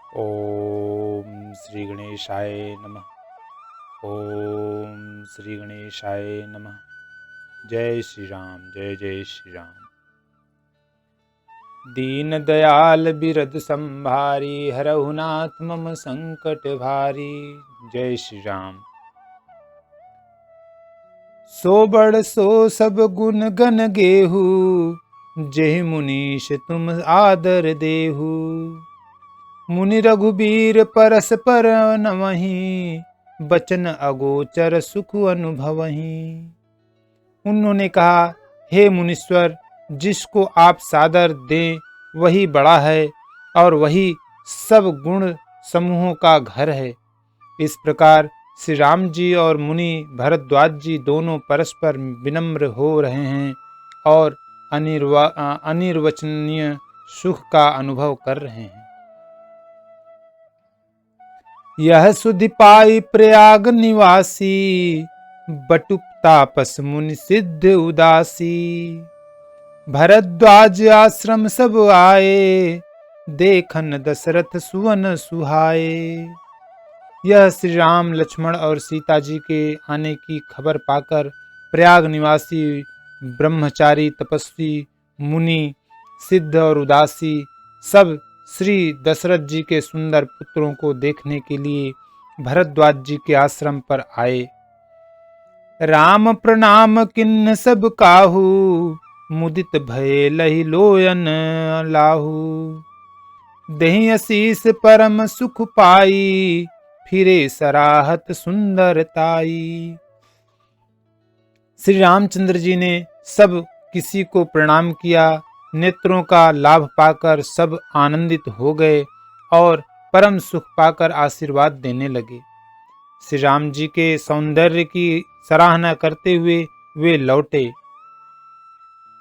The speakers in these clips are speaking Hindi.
ओम श्री गणेशाय नमः। ओम श्री गणेशाय नमः। जय श्री राम, जय जय श्री राम। दीन दयाल बिरद संभारी, हरहु नाथ मम संकट भारी। जय श्री राम। सो बड़ सो सब गुण गन गेहू, जेहि मुनीश तुम आदर देहू। मुनि रघुबीर परस पर नवहीं, बचन अगोचर सुख अनुभवहीं। उन्होंने कहा, हे मुनीश्वर, जिसको आप सादर दें वही बड़ा है और वही सब गुण समूहों का घर है। इस प्रकार श्री राम जी और मुनि भरद्वाज जी दोनों परस्पर विनम्र हो रहे हैं और अनिर्वचनीय सुख का अनुभव कर रहे हैं। यह सुधि पाई प्रयाग निवासी, बटुक तापस मुनि सिद्ध उदासी। भरद्वाज आश्रम सब आए, देखन दशरथ सुवन सुहाए। यह श्री राम लक्ष्मण और सीता जी के आने की खबर पाकर प्रयाग निवासी ब्रह्मचारी तपस्वी मुनि सिद्ध और उदासी सब श्री दशरथ जी के सुंदर पुत्रों को देखने के लिए भरद्वाज जी के आश्रम पर आए। राम प्रणाम किन्न सब काहू, मुदित भय लहि लोयन लाहू। दहि आशीष परम सुख पाई, फिरे सराहत सुंदरताई। श्री रामचंद्र जी ने सब किसी को प्रणाम किया। नेत्रों का लाभ पाकर सब आनंदित हो गए और परम सुख पाकर आशीर्वाद देने लगे। श्री राम जी के सौंदर्य की सराहना करते हुए वे लौटे।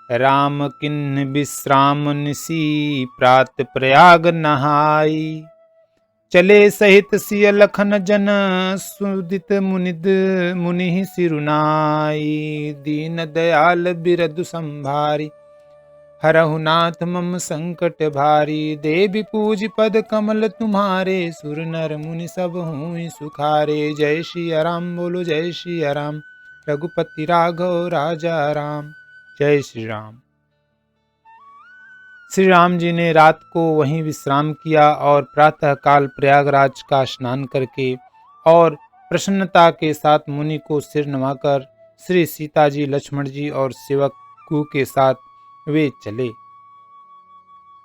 राम किन्ह विश्राम निसी, प्रात प्रयाग नहाई। चले सहित सिय लखन जन, सुदित मुनि सिरुनाई। दीन दयाल बिरदु संभारी, हरहु नाथ मम संकट भारी। देवी पूज पद कमल तुम्हारे, सुर नर मुनि सब हुई सुखारे। जय श्री राम बोलो, जय श्री राम, रघुपति राघव राजा राम। जय श्री राम। श्री राम जी ने रात को वहीं विश्राम किया और प्रातः काल प्रयागराज का स्नान करके और प्रसन्नता के साथ मुनि को सिर नवाकर श्री सीता जी, लक्ष्मण जी और सेवक कु के साथ वे चले।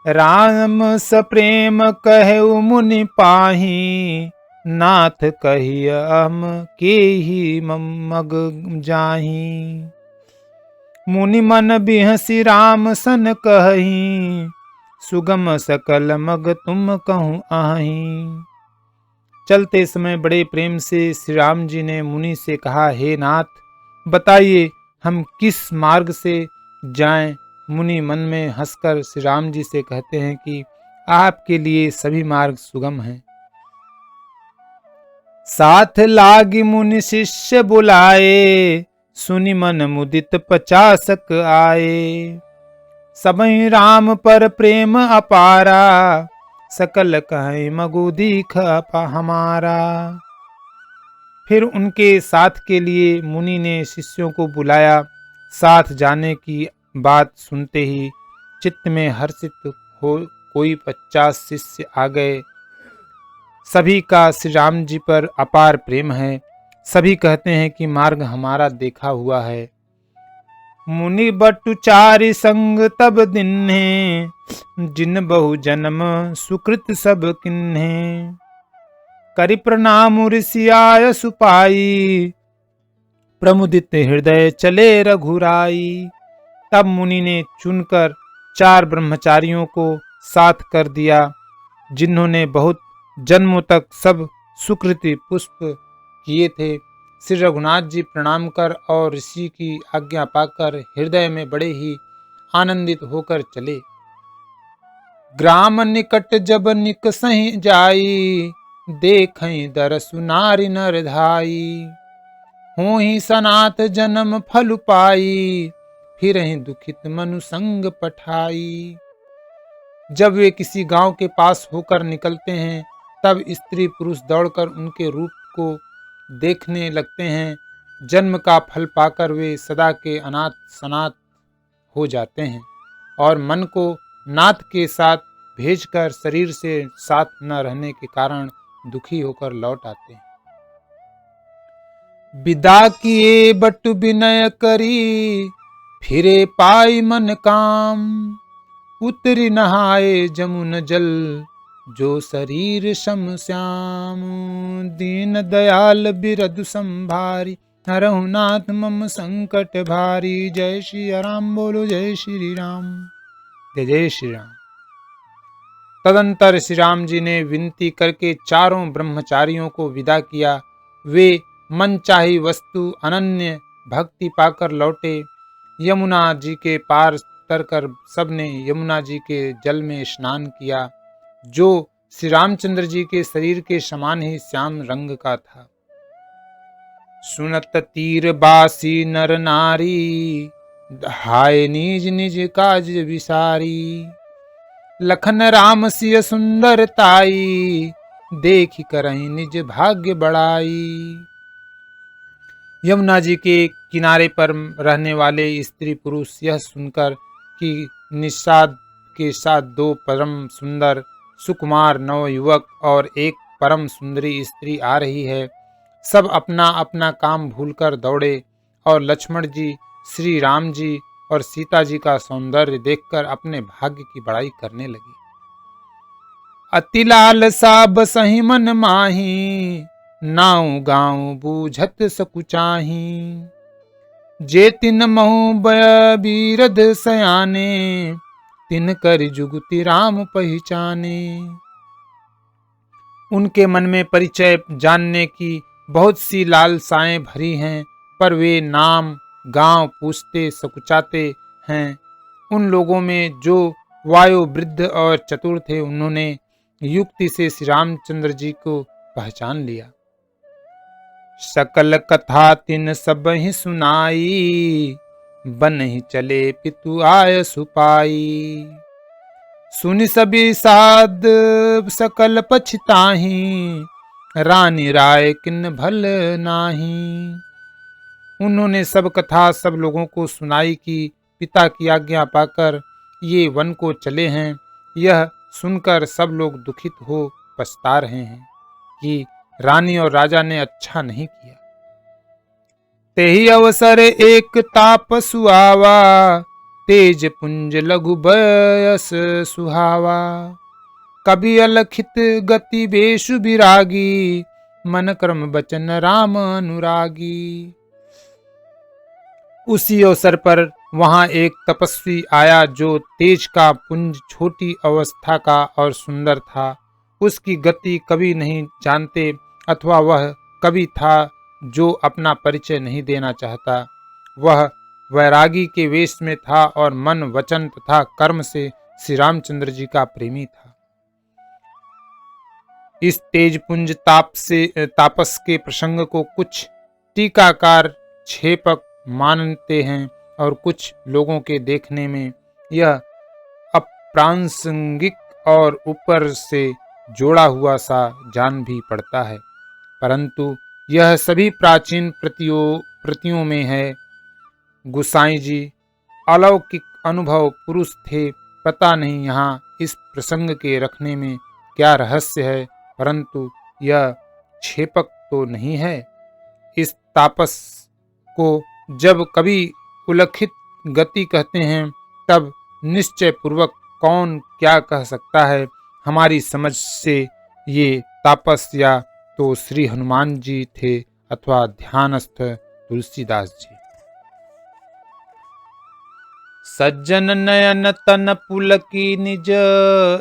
राम सप्रेम कहु मुनि पाही, नाथ कहिय हम के ही मग जाही। मुनि मन बिहसी राम सन कही, सुगम सकल मग तुम कहूँ आही। चलते समय बड़े प्रेम से श्री राम जी ने मुनि से कहा, हे नाथ, बताइए हम किस मार्ग से जाएं। मुनि मन में हंसकर श्री राम जी से कहते हैं कि आपके लिए सभी मार्ग सुगम हैं। साथ लागी मुनि शिष्य बुलाए, सुनि मन मुदित 50 आए। सबहि राम पर प्रेम अपारा, सकल कहे मगु दीख हमारा। फिर उनके साथ के लिए मुनि ने शिष्यों को बुलाया। साथ जाने की बात सुनते ही चित्त में हर्षित हो कोई 50 शिष्य आ गए। सभी का श्री राम जी पर अपार प्रेम है। सभी कहते हैं कि मार्ग हमारा देखा हुआ है। मुनि बटु चारि संग तब दिन्हे, जिन बहु जन्म सुकृत सब किन्हे। करि प्रणाम ऋषि आय सुपाई, प्रमुदित हृदय चले रघुराई। तब मुनि ने चुनकर 4 ब्रह्मचारियों को साथ कर दिया, जिन्होंने बहुत जन्मों तक सब सुकृति पुष्प किए थे। श्री रघुनाथ जी प्रणाम कर और ऋषि की आज्ञा पाकर हृदय में बड़े ही आनंदित होकर चले। ग्राम निकट जब निकसहि जाई, देखहि दरसु नारि नर धाई। होहि सनात जन्म फल पाई, फिरहि दुखित मनु संग पठाई। जब वे किसी गांव के पास होकर निकलते हैं तब स्त्री पुरुष दौड़कर उनके रूप को देखने लगते हैं। जन्म का फल पाकर वे सदा के अनाथ सनाथ हो जाते हैं और मन को नाथ के साथ भेजकर शरीर से साथ न रहने के कारण दुखी होकर लौट आते हैं। विदा किए बटु विनय करी, फिरे पाई मन काम, उतरी नहाए जमुन जल, जो शरीर सम श्याम, दीन दयाल बिरधु संभारी, हरहु नाथ मम संकट भारी। जय श्री राम बोलो जय श्री राम, जय जय श्री राम। तदंतर श्री राम जी ने विनती करके चारों ब्रह्मचारियों को विदा किया। वे मनचाही वस्तु अनन्य भक्ति पाकर लौटे। यमुना जी के पार उतरकर सबने यमुना जी के जल में स्नान किया, जो श्री रामचंद्र जी के शरीर के समान ही श्याम रंग का था। सुनत तीर बासी नर नारी, हाय निज निज काज विसारी, लखन राम सिय सुंदर ताई, देख करहि निज भाग्य बढ़ाई। यमुना जी के किनारे पर रहने वाले स्त्री पुरुष यह सुनकर कि निषाद के साथ दो परम सुंदर सुकुमार नवयुवक और एक परम सुंदरी स्त्री आ रही है, सब अपना अपना काम भूलकर दौड़े और लक्ष्मण जी, श्री राम जी और सीता जी का सौंदर्य देखकर अपने भाग्य की बड़ाई करने लगे। अति लालसा बसहि मन माही, नाउ गाँव बूझत सकुचाही, जे तिन महु बय बीरध सयाने, तिन कर जुगति राम पहचाने। उनके मन में परिचय जानने की बहुत सी लालसाएं भरी हैं, पर वे नाम गांव पूछते सकुचाते हैं। उन लोगों में जो वायु वृद्ध और चतुर थे, उन्होंने युक्ति से श्री रामचंद्र जी को पहचान लिया। सकल कथा तिन सब ही सुनाई, बन ही चले पितु आय सुपाई, सुनि सभी साध सकल पछताही, रानी राय किन भल नाही। उन्होंने सब कथा सब लोगों को सुनाई कि पिता की आज्ञा पाकर ये वन को चले हैं। यह सुनकर सब लोग दुखित हो पछता रहे हैं कि रानी और राजा ने अच्छा नहीं किया। तेहि अवसर एक तापसु आवा, तेज पुंज लघु बयस सुहावा, कवि अलखित गति बेशु विरागी, मन क्रम बचन राम अनुरागी। उसी अवसर पर वहां एक तपस्वी आया, जो तेज का पुंज छोटी अवस्था का और सुंदर था। उसकी गति कभी नहीं जानते, अथवा वह कवि था जो अपना परिचय नहीं देना चाहता। वह वैरागी के वेश में था और मन वचन तथा कर्म से श्री रामचंद्र जी का प्रेमी था। इस तेजपुंज तापस के प्रसंग को कुछ टीकाकार छेपक मानते हैं और कुछ लोगों के देखने में यह अप्रासंगिक और ऊपर से जोड़ा हुआ सा जान भी पड़ता है, परंतु यह सभी प्राचीन प्रतियों में है। गुसाई जी अलौकिक अनुभव पुरुष थे, पता नहीं यहाँ इस प्रसंग के रखने में क्या रहस्य है, परंतु यह छेपक तो नहीं है। इस तापस को जब कभी उल्लिखित गति कहते हैं, तब निश्चय पूर्वक कौन क्या कह सकता है। हमारी समझ से ये तापस या तो श्री हनुमान जी थे अथवा ध्यानस्थ तुलसीदास जी। सज्जन नयन तन पुलकी, निज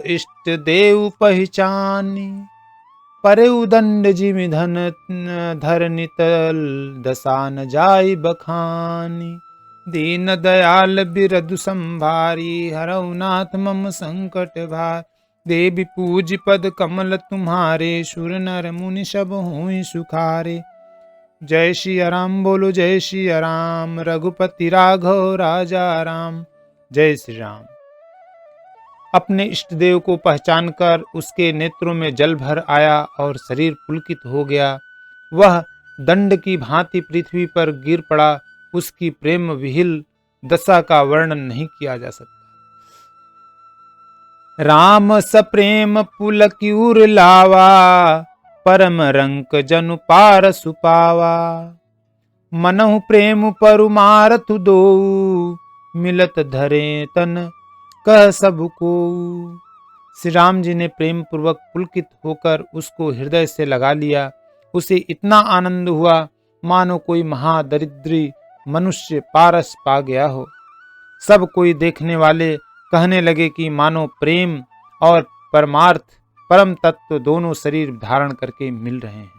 इष्ट देव पहचानी, परे उदंड जिमि धन धरनी तल, दसान जाई बखानी, दीन दयाल बिरधु संभारी, हरऊ नाथ मम संकट भार, देवी पूज पद कमल तुम्हारे, सुर नर मुनि सब हुई सुखारे। जय श्री राम बोलो जय श्री राम, रघुपति राघव राजा राम, जय श्री राम। अपने इष्ट देव को पहचानकर उसके नेत्रों में जल भर आया और शरीर पुलकित हो गया। वह दंड की भांति पृथ्वी पर गिर पड़ा। उसकी प्रेम विहिल दशा का वर्णन नहीं किया जा सकता। राम सप्रेम पुलकिउर लावा, परम रंक जनु पार सुपावा। मनहु प्रेम परुमारथु दो, मिलत धरे तन कह सबको। श्री राम जी ने प्रेम पूर्वक पुलकित होकर उसको हृदय से लगा लिया। उसे इतना आनंद हुआ मानो कोई महादरिद्री मनुष्य पारस पा गया हो। सब कोई देखने वाले कहने लगे कि मानो प्रेम और परमार्थ परम तत्व दोनों शरीर धारण करके मिल रहे हैं।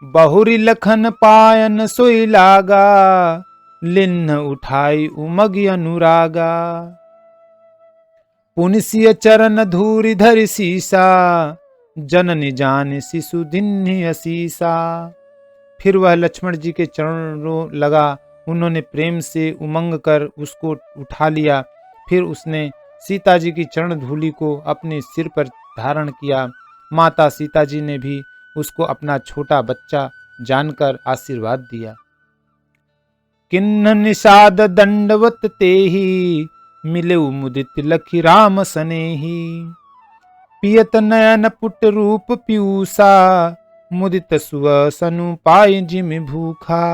बहुरी लखन पायन सोई लागा, लिन्न उठाई उमगी अनुरागा। पुनिसिय चरण धूरि धरि सीसा, जननि जान शिशु दिन्हि असीसा। फिर वह लक्ष्मण जी के चरणों लगा। उन्होंने प्रेम से उमंग कर उसको उठा लिया। फिर उसने सीता जी की चरण धूलि को अपने सिर पर धारण किया। माता सीता जी ने भी उसको अपना छोटा बच्चा जानकर आशीर्वाद दिया। किन्न निषाद दंडवत तेहि, मिलेउ मुदित लखी राम सनेहि। पियत नयन पुट रूप पीयूषा, मुदित सुवसनु पाय जिमि भूखा।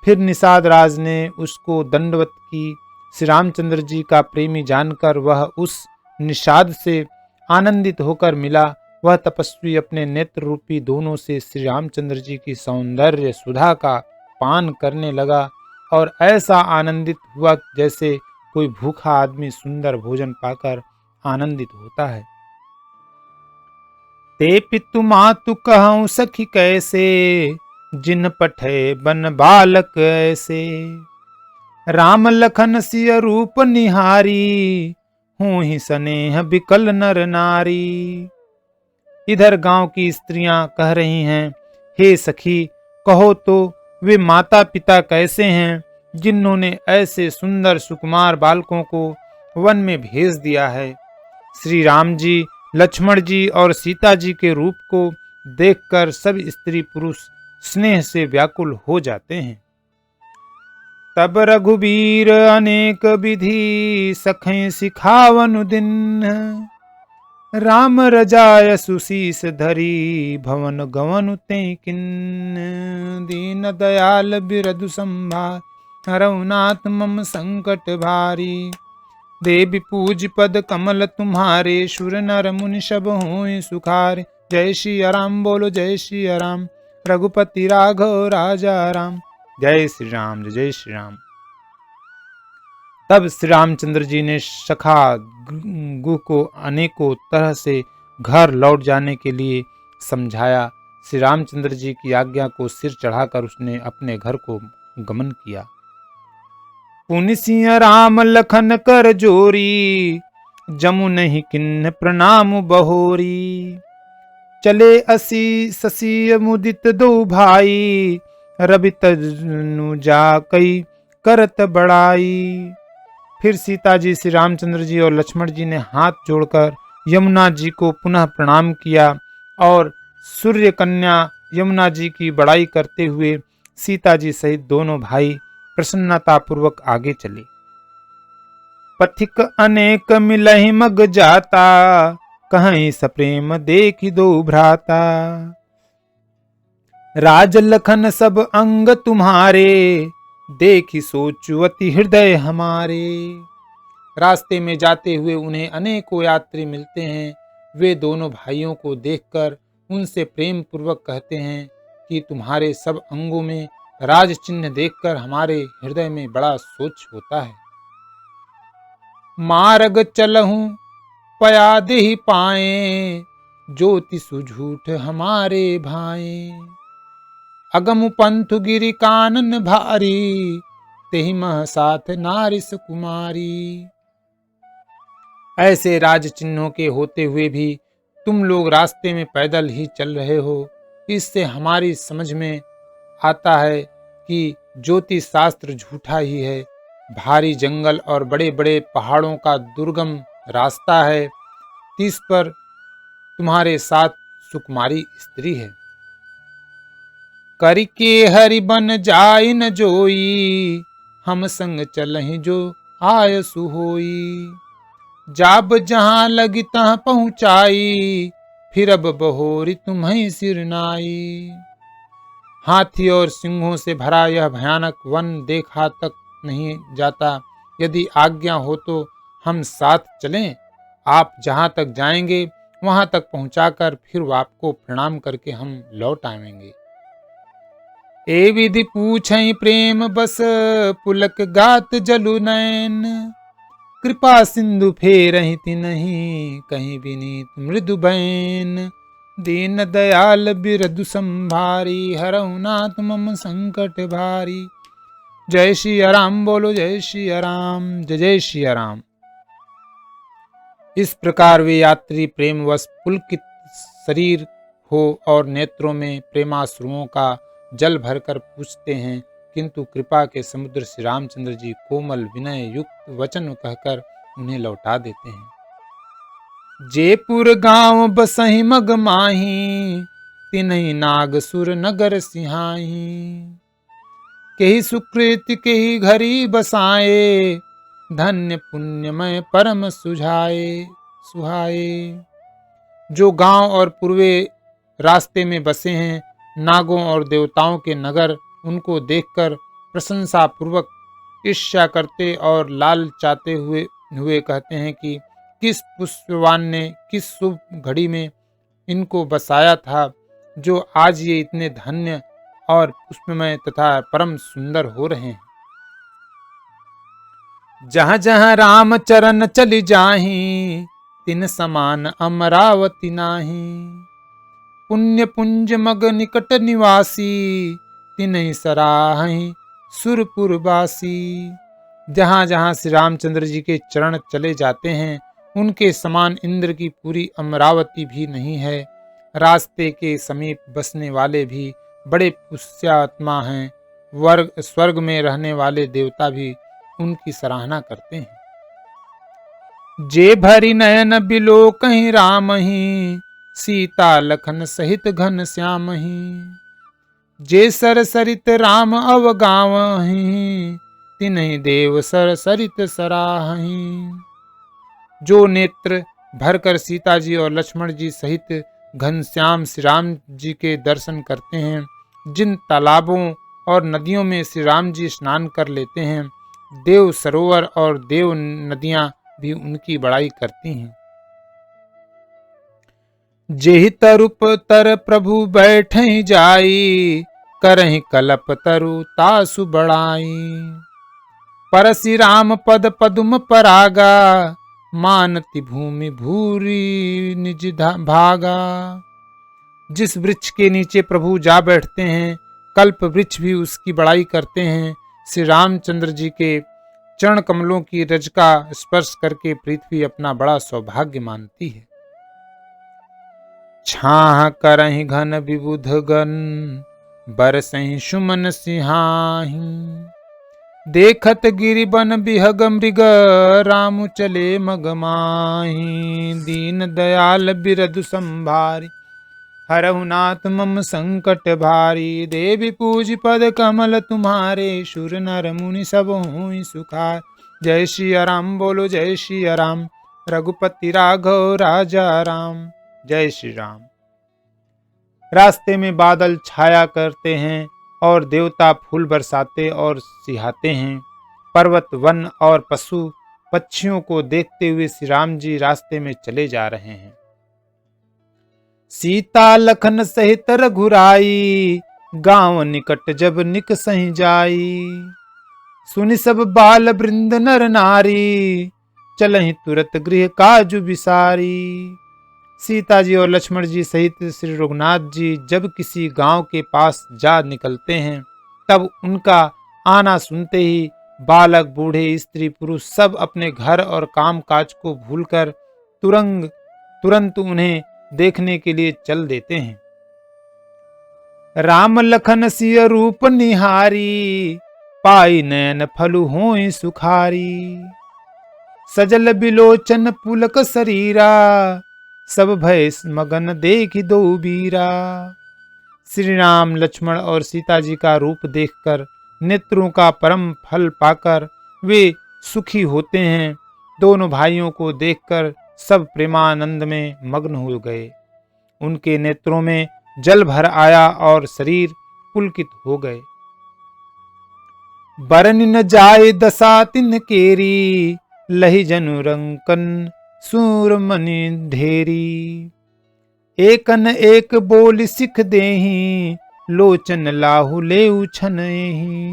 फिर निषाद राज ने उसको दंडवत की। श्री रामचंद्र जी का प्रेमी जानकर वह उस निषाद से आनंदित होकर मिला। वह तपस्वी अपने नेत्र रूपी दोनों से श्री रामचंद्र जी की सौंदर्य सुधा का पान करने लगा और ऐसा आनंदित हुआ जैसे कोई भूखा आदमी सुंदर भोजन पाकर आनंदित होता है। ते पितु मातु कहूं सखी कैसे, जिन पठे बन बालक ऐसे। राम लखन सिय रूप निहारी, हूँ ही स्नेह बिकल नर नारी। इधर गांव की स्त्रियां कह रही हैं, हे सखी कहो तो वे माता पिता कैसे हैं जिन्होंने ऐसे सुंदर सुकुमार बालकों को वन में भेज दिया है। श्री राम जी, लक्ष्मण जी और सीता जी के रूप को देखकर सब स्त्री पुरुष स्नेह से व्याकुल हो जाते हैं। तब रघुबीर अनेक विधि, सखें सिखावनु दिन। राम रजाय सुशीस धरी, भवन गवनु तें किन्न। दीन दयाल बिरधु संभार, हरऊ नाथ मम संकट भारी। देवी पूज पद कमल तुम्हारे, सुर नर मुनि सब हों सुखारे। जय श्री राम बोलो जय श्री राम, रघुपति राघव राजा राम। जय श्री राम जय श्री राम। तब श्री रामचंद्र जी ने सखा गुह को अनेकों तरह से घर लौट जाने के लिए समझाया। श्री रामचंद्र जी की आज्ञा को सिर चढ़ाकर उसने अपने घर को गमन किया। पुनि सिंह राम लखन कर जोरी, जमु नहीं किन्न प्रणाम बहोरी। चले असी ससी मुदित दो भाई, रवि तनु जा कई करत बड़ाई। फिर सीता जी, श्री रामचंद्र जी और लक्ष्मण जी ने हाथ जोड़कर यमुना जी को पुनः प्रणाम किया और सूर्य कन्या यमुना जी की बड़ाई करते हुए सीता जी सहित दोनों भाई प्रसन्नता पूर्वक आगे चले। पथिक अनेक मिलहि मग जाता, कहीं सप्रेम देखि दो भ्राता। राज लखन सब अंग तुम्हारे, देखी सोचु अति हृदय हमारे। रास्ते में जाते हुए उन्हें अनेकों यात्री मिलते हैं। वे दोनों भाइयों को देखकर उनसे प्रेम पूर्वक कहते हैं कि तुम्हारे सब अंगों में राज चिन्ह देखकर हमारे हृदय में बड़ा सोच होता है। मार्ग चलहूं पया देहि पाए, ज्योति सुझूठ हमारे भाए। अगम पंथु गिरि कानन भारी, तेहि मह साथ नारिस कुमारी। ऐसे राज चिन्हों के होते हुए भी तुम लोग रास्ते में पैदल ही चल रहे हो। इससे हमारी समझ में आता है कि ज्योतिष शास्त्र झूठा ही है। भारी जंगल और बड़े बड़े पहाड़ों का दुर्गम रास्ता है। तीस पर तुम्हारे साथ सुकुमारी स्त्री है। करके हरि बन जाय न जोई, हम संग चलहि जो आयसु होई। जाब जहां लगी तहाँ पहुँचाई, फिर अब बहोरी तुम्हें सिर नाई। हाथी और सिंहों से भरा यह भयानक वन देखा तक नहीं जाता। यदि आज्ञा हो तो हम साथ चलें। आप जहां तक जाएंगे वहां तक पहुंचाकर फिर आपको प्रणाम करके हम लौट आएंगे। ए विधि पूछई प्रेम बस, पुलक गात जलु नैन। कृपा सिंधु फेरहि तिन्हि, कहीं विनीत मृदु बैन। दीन दयाल बिरदु संभारी, हरहु नाथ मम संकट भारी। जय श्री राम बोलो, जय श्री राम, जय जय श्री राम। इस प्रकार वे यात्री प्रेमवश पुलकित शरीर हो और नेत्रों में प्रेमाश्रुओं का जल भरकर पूछते हैं, किंतु कृपा के समुद्र श्री रामचंद्र जी कोमल विनय युक्त वचन कहकर उन्हें लौटा देते हैं। जयपुर गांव बसहि मग माही, तिन्हि नाग सुर नगर सिहाही। केहि सुकृत केहि घरी बसाए, धन्य पुण्यमय परम सुहाए। जो गांव और पूर्वे रास्ते में बसे हैं, नागों और देवताओं के नगर उनको देखकर प्रशंसा पूर्वक ईर्ष्या करते और लाल चाहते हुए कहते हैं कि किस पुष्पवान ने किस शुभ घड़ी में इनको बसाया था, जो आज ये इतने धन्य और पुष्पमय तथा परम सुंदर हो रहे हैं। जहाँ जहाँ राम चरण चली जाहि, तिन समान अमरावती नाही। पुण्य पुंज मग निकट निवासी, तिन्हि सराहि सुरपुरवासी। जहाँ जहाँ श्री रामचंद्र जी के चरण चले जाते हैं, उनके समान इंद्र की पूरी अमरावती भी नहीं है। रास्ते के समीप बसने वाले भी बड़े पुण्यात्मा हैं। स्वर्ग में रहने वाले देवता भी उनकी सराहना करते हैं। जे भरी नयन बिलो कहीं राम ही, सीता लखन सहित घन श्याम ही। जे सर सरित राम अवगावहीं, तिन्हि देव सर सरित सराहहीं। जो नेत्र भरकर सीता जी और लक्ष्मण जी सहित घनश्याम श्री राम जी के दर्शन करते हैं, जिन तालाबों और नदियों में श्री राम जी स्नान कर लेते हैं, देव सरोवर और देव नदियां भी उनकी बड़ाई करती हैं। जेहि तरुप तर प्रभु बैठहि जाई, करहि कलप तरु तासु बड़ाई। परसि राम पद पदुम परागा, मानति भूमि भूरी निज भागा। जिस वृक्ष के नीचे प्रभु जा बैठते हैं, कल्प वृक्ष भी उसकी बड़ाई करते हैं। श्री रामचंद्र जी के चरण कमलों की रज का स्पर्श करके पृथ्वी अपना बड़ा सौभाग्य मानती है। छाह करहि घन विबुध गन, बरसहि सुमन सिंहाहि। देखत गिरि बन बिहग मृग, राम चले मग माहि। दीन दयाल बिरदु संभारी, हरहु नाथ मम संकट भारी। देवी पूज पद कमल तुम्हारे, सुर नर मुनि सब होई सुखार। जय श्री राम बोलो, जय श्री राम, रघुपति राघव राजा राम। जय श्री राम। रास्ते में बादल छाया करते हैं और देवता फूल बरसाते और सिहाते हैं। पर्वत वन और पशु पक्षियों को देखते हुए श्री राम जी रास्ते में चले जा रहे हैं। सीता लखन सहित रघुराई, गांव निकट जब निकसहि जाई। सुनि सब बाल वृंद नर नारी, चलहि तुरत गृह काजु बिसारी। सीता जी और लक्ष्मण जी सहित श्री रघुनाथ जी जब किसी गांव के पास जा निकलते हैं, तब उनका आना सुनते ही बालक बूढ़े स्त्री पुरुष सब अपने घर और काम काज को भूलकर तुरंत उन्हें देखने के लिए चल देते हैं। राम लखन सिय रूप निहारी, पाई नयन फलु होई सुखारी। सजल बिलोचन पुलक शरीरा, सब भय मगन देखि दो बीरा। श्री राम लक्ष्मण और सीता जी का रूप देखकर, नेत्रों का परम फल पाकर वे सुखी होते हैं। दोनों भाइयों को देखकर सब प्रेमानंद में मग्न हो गए। उनके नेत्रों में जल भर आया और शरीर पुलकित हो गए। बरन न जाए दशा तिन केरी, लहि जनु रंकन सूर मनि ढेरी। एकन एक बोल सिख देही, लोचन लाहु लेउ छन एही।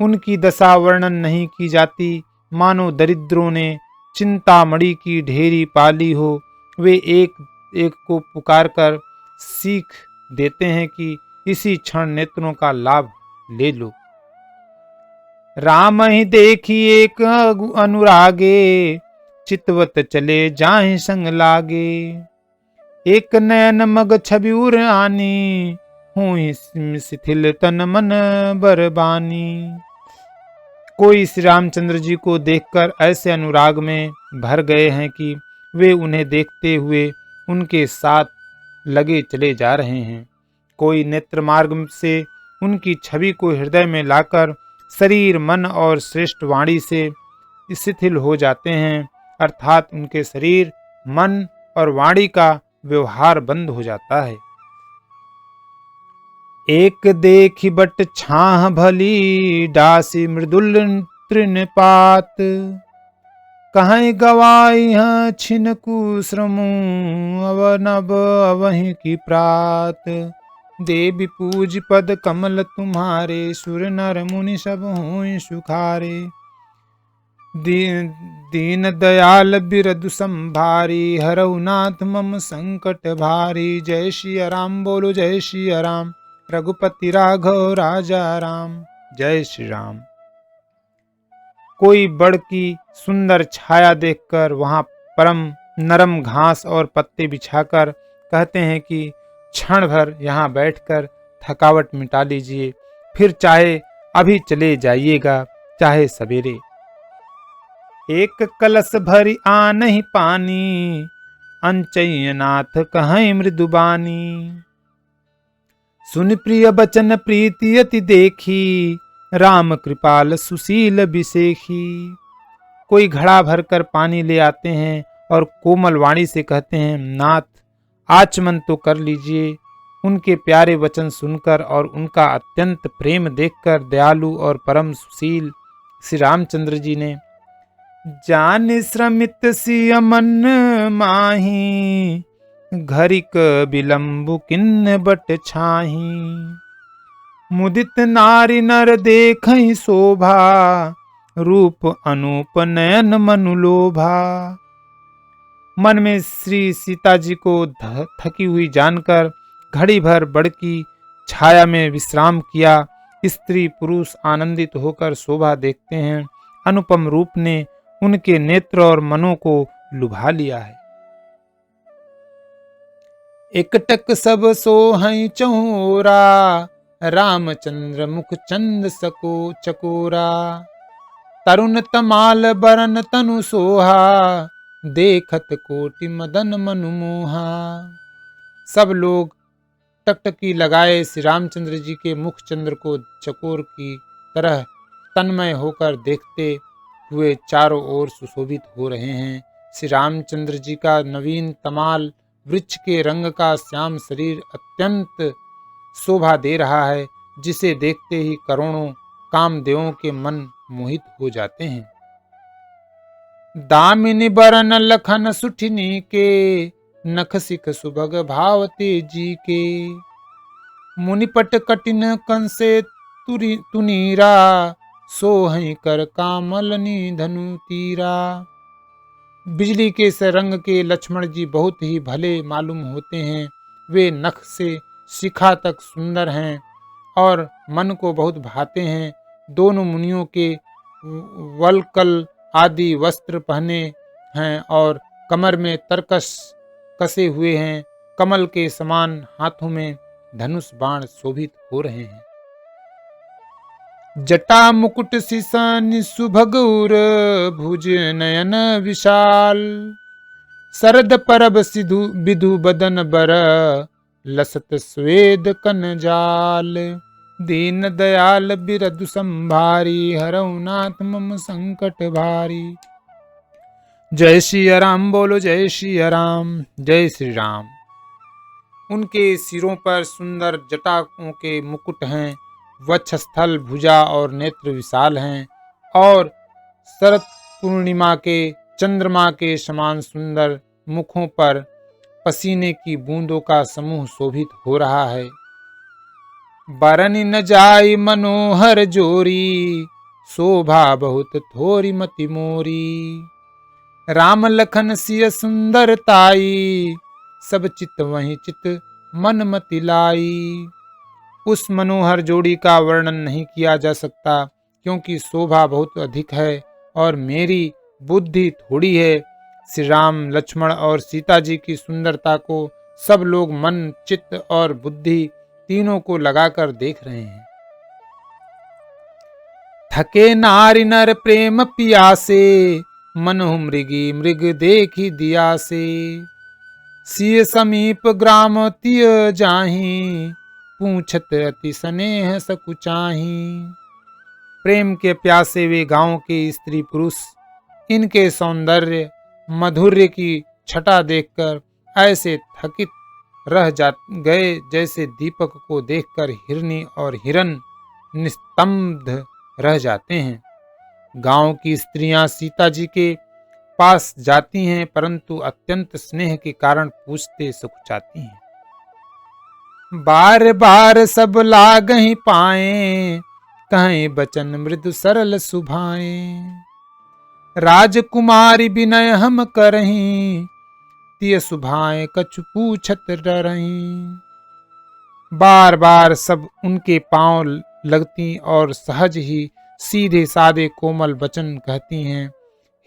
उनकी दशा वर्णन नहीं की जाती, मानो दरिद्रों ने चिंतामणि की ढेरी पाली हो। वे एक एक को पुकार कर सीख देते हैं कि इसी क्षण नेत्रों का लाभ ले लो। राम ही देखी एक अनुरागे, चितवत चले जाहि संग लागे। एक नयन मग छवि उर आनी, हुई शिथिल तन मन बरबानी। कोई श्री रामचंद्र जी को देखकर ऐसे अनुराग में भर गए हैं कि वे उन्हें देखते हुए उनके साथ लगे चले जा रहे हैं। कोई नेत्र मार्ग से उनकी छवि को हृदय में लाकर शरीर, मन और श्रेष्ठ वाणी से शिथिल हो जाते हैं, अर्थात उनके शरीर, मन और वाणी का व्यवहार बंद हो जाता है। एक देखी बट छाह भली, डासी मृदुल तृणपात। कहीं गवाई छिन कुश्रमु, अवनब अवहि की प्रात। देवी पूज पद कमल तुम्हारे, सुर नर मुनि सब हों सुखारे। दीन दयाल बिरदु संभारी, हरऊ नाथ मम संकट भारी। जय श्री राम बोलो जय श्री राम, रघुपति राघव राजा राम। जय श्री राम। कोई बड़ की सुंदर छाया देखकर वहां परम नरम घास और पत्ते बिछाकर कहते हैं कि क्षण भर यहाँ बैठकर थकावट मिटा लीजिए, फिर चाहे अभी चले जाइएगा, चाहे सवेरे। एक कलश भरी आनहि पानी, अंचयनाथ कहीं मृदुबानी। सुन प्रिय बचन प्रीति अति देखी, राम कृपाल सुशील बिसेखी। कोई घड़ा भरकर पानी ले आते हैं और कोमल वाणी से कहते हैं, नाथ आचमन तो कर लीजिए। उनके प्यारे वचन सुनकर और उनका अत्यंत प्रेम देखकर दयालु और परम सुशील श्री रामचंद्र जी ने जान श्रमित सिय मन माही, घरिक विलंबु किन्न बट छाही। मुदित नारी नर देखहि शोभा, रूप अनूप नयन मनु लोभा। मन में श्री सीता जी को थकी हुई जानकर घड़ी भर बड़की छाया में विश्राम किया। स्त्री पुरुष आनंदित होकर शोभा देखते हैं। अनुपम रूप ने उनके नेत्र और मनों को लुभा लिया है। एकटक सब सोहई चहोरा, रामचंद्र मुख चंद सको चकोरा। तरुण तमाल बरन तनु सोहा, देखत कोटि मदन मनु मोहा। सब लोग टकटकी लगाए श्री रामचंद्र जी के मुख चंद्र को चकोर की तरह तन्मय होकर देखते हुए चारों ओर सुशोभित हो रहे हैं। श्री रामचंद्र जी का नवीन तमाल वृक्ष के रंग का श्याम शरीर अत्यंत शोभा दे रहा है, जिसे देखते ही करोड़ों कामदेवों के मन मोहित हो जाते हैं। दामिनी बरन लखन सुठिनी के, नख सिख सुभग भावते जी के। मुनिपट कटिन कंसे तुनीरा, सोहई कर कामलनी धनु तीरा। बिजली के से रंग के लक्ष्मण जी बहुत ही भले मालूम होते हैं। वे नख से शिखा तक सुंदर हैं और मन को बहुत भाते हैं। दोनों मुनियों के वलकल आदि वस्त्र पहने हैं और कमर में तरकस कसे हुए हैं। कमल के समान हाथों में धनुष बाण शोभित हो रहे हैं। जटा मुकुट सिसन सुभगुर भुज नयन विशाल। शरद परब सिधु विधु बदन बर लसत स्वेद कन जाल। दीन दयाल बिरदु संभारी हरऊ नाथ मम संकट भारी। जय श्री राम बोलो, जय श्री राम, जय श्री राम। उनके सिरों पर सुंदर जटाओं के मुकुट हैं, वक्षस्थल भुजा और नेत्र विशाल हैं और शरद पूर्णिमा के चंद्रमा के समान सुंदर मुखों पर पसीने की बूंदों का समूह शोभित हो रहा है। बरनि न जाय मनोहर जोरी, शोभा बहुत थोरी मति मोरी। राम लखन सिय सुंदरताई, सब चित वहीं चित मन मति लाई। उस मनोहर जोड़ी का वर्णन नहीं किया जा सकता, क्योंकि शोभा बहुत अधिक है और मेरी बुद्धि थोड़ी है। श्री राम लक्ष्मण और सीता जी की सुंदरता को सब लोग मन चित्त और बुद्धि तीनों को लगाकर देख रहे हैं। थके नारी नर प्रेम पियासे, मनहु मृगी मृग देखी दिया से। सिय समीप ग्राम तिय जाहि, पूछत अति स्नेह सकुचाही। प्रेम के प्यासे वे गांव के स्त्री पुरुष इनके सौंदर्य मधुर्य की छटा देखकर ऐसे थकित रह जा गए जैसे दीपक को देखकर हिरनी और हिरन निस्तंभ रह जाते हैं। गांव की स्त्रियां सीता जी के पास जाती हैं, परंतु अत्यंत स्नेह के कारण पूछते सकुचाती हैं। बार बार सब लागहि पाए, कहें बचन मृदु सरल सुभाए। राजकुमारी विनय हम करहीं, तिय सुभाए कछु पूछत डरहीं। बार बार सब उनके पांव लगती और सहज ही सीधे साधे कोमल वचन कहती हैं।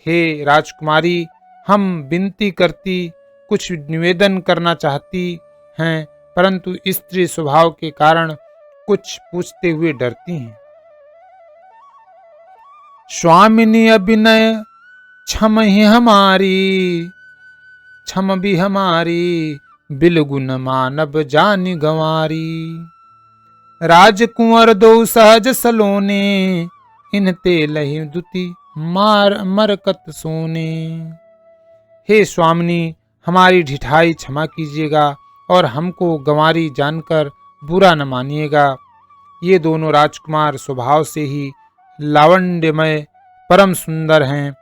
हे राजकुमारी, हम विनती करती कुछ निवेदन करना चाहती हैं, परंतु स्त्री स्वभाव के कारण कुछ पूछते हुए डरती हैं। स्वामिनी अभिनय क्षम ही हमारी, क्षम भी हमारी, बिलगुन मानव जानि गंवारी। राजकुंवर दो सहज सलोने, इनते लहि दुति मार मरकत सोने। हे स्वामिनी, हमारी ढिठाई क्षमा कीजिएगा और हमको गंवारी जानकर बुरा न मानिएगा। ये दोनों राजकुमार स्वभाव से ही लावण्यमय परम सुंदर हैं।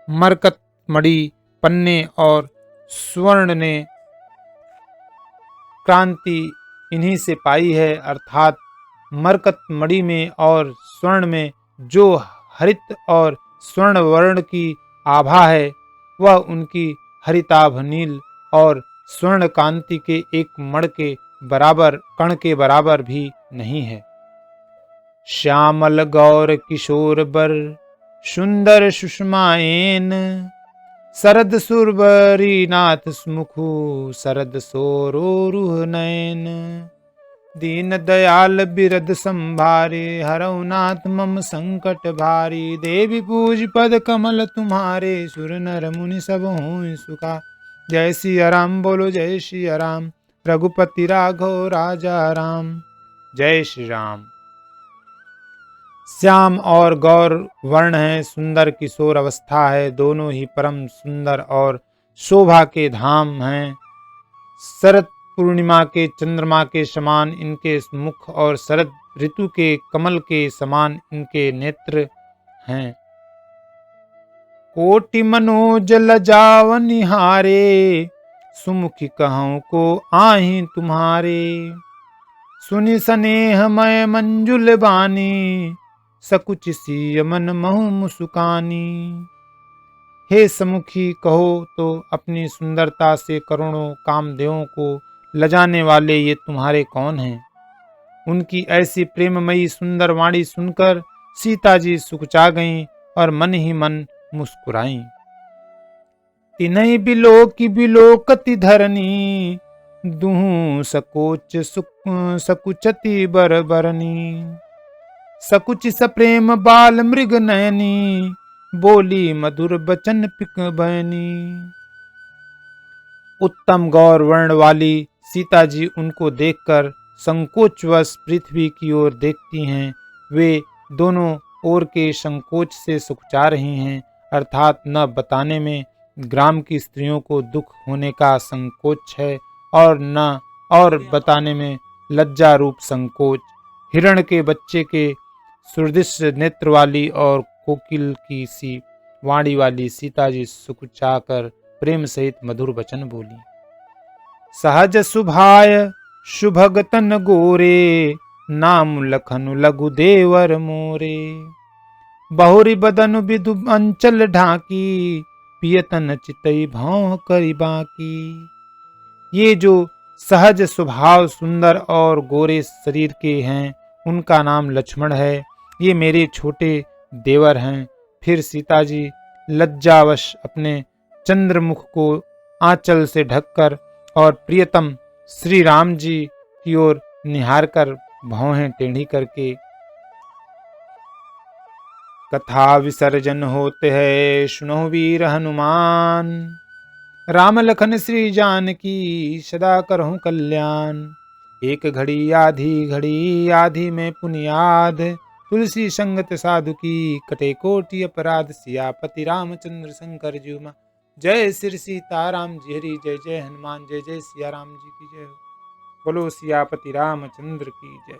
मरकत मणि पन्ने और स्वर्ण ने क्रांति इन्हीं से पाई है, अर्थात मरकत मणि में और स्वर्ण में जो हरित और स्वर्ण वर्ण की आभा है, वह उनकी हरिताभ नील और स्वर्ण कांति के एक मण के बराबर, कण के बराबर भी नहीं है। श्यामल गौर किशोर बर, सुंदर सुषमाएन। शरद सुरबरी नाथ मुखु, शरद सोरोरुह नयन। दीन दयाल बिरद संभारे, हरऊ नाथ मम संकट भारी। देवी पूज पद कमल तुम्हारे, सुर नर मुनि सब हों सुखा। जय श्री राम बोलो, जय श्री राम, रघुपति राघव राजा राम। जय श्री राम। श्याम और गौर वर्ण है, सुंदर किशोर अवस्था है, दोनों ही परम सुंदर और शोभा के धाम हैं। शरद पूर्णिमा के चंद्रमा के समान इनके मुख और शरद ऋतु के कमल के समान इनके नेत्र हैं। कोटि मनोज लजाव निहारे, सुमुखी कहूँ को आहि तुम्हारे। सुनि स्नेह मय मंजुल बानी, सकुच सी मन महु मुस्कानी। हे समुखी, कहो तो अपनी सुंदरता से करोड़ों कामदेवों को लजाने वाले ये तुम्हारे कौन हैं। उनकी ऐसी प्रेममयी सुंदर वाणी सुनकर सीता जी सुकुचा गईं और मन ही मन मुस्कुराईं। तिन्हि बिलोकी बिलोकति धरनी, दुहु सकोच सकुचति बर बरनी। सकुच सप्रेम बाल मृग नयनी, बोली मधुर बचन पिक बयनी। उत्तम गौर वर्ण वाली सीता जी उनको देखकर संकोचवश पृथ्वी की ओर देखती हैं। वे दोनों ओर के संकोच से सुखचा रही हैं, अर्थात न बताने में ग्राम की स्त्रियों को दुख होने का संकोच है और बताने में लज्जा रूप संकोच। हिरण के बच्चे के सुदृश्य नेत्र वाली और कोकिल की सी वाणी वाली सीता जी सुकुचाकर प्रेम सहित मधुर वचन बोली। सहज सुभाय शुभगतन गोरे, नाम लखनु लघु देवर मोरे। बहुरी बदन विदु अंचल ढाकी, पियतन चितई भाव करी बाकी। ये जो सहज स्वभाव सुंदर और गोरे शरीर के हैं, उनका नाम लक्ष्मण है। ये मेरे छोटे देवर हैं। फिर सीता जी लज्जावश अपने चंद्रमुख को आंचल से ढककर और प्रियतम श्री राम जी की ओर निहार कर भौहें टेढ़ी करके कथा विसर्जन होते है, सुनो वीर हनुमान। राम लखन श्री जानकी, सदा करहूं कल्याण। एक घड़ी आधी में पुनियाद, तुलसी संगत साधु की, कटे कोटि अपराध। सियापति रामचंद्र शंकर जुमा, जय श्री सीताराम जी हरि, जय जय हनुमान, जय जय सिया राम जी की जय हो। बोलो सियापति रामचंद्र की जय।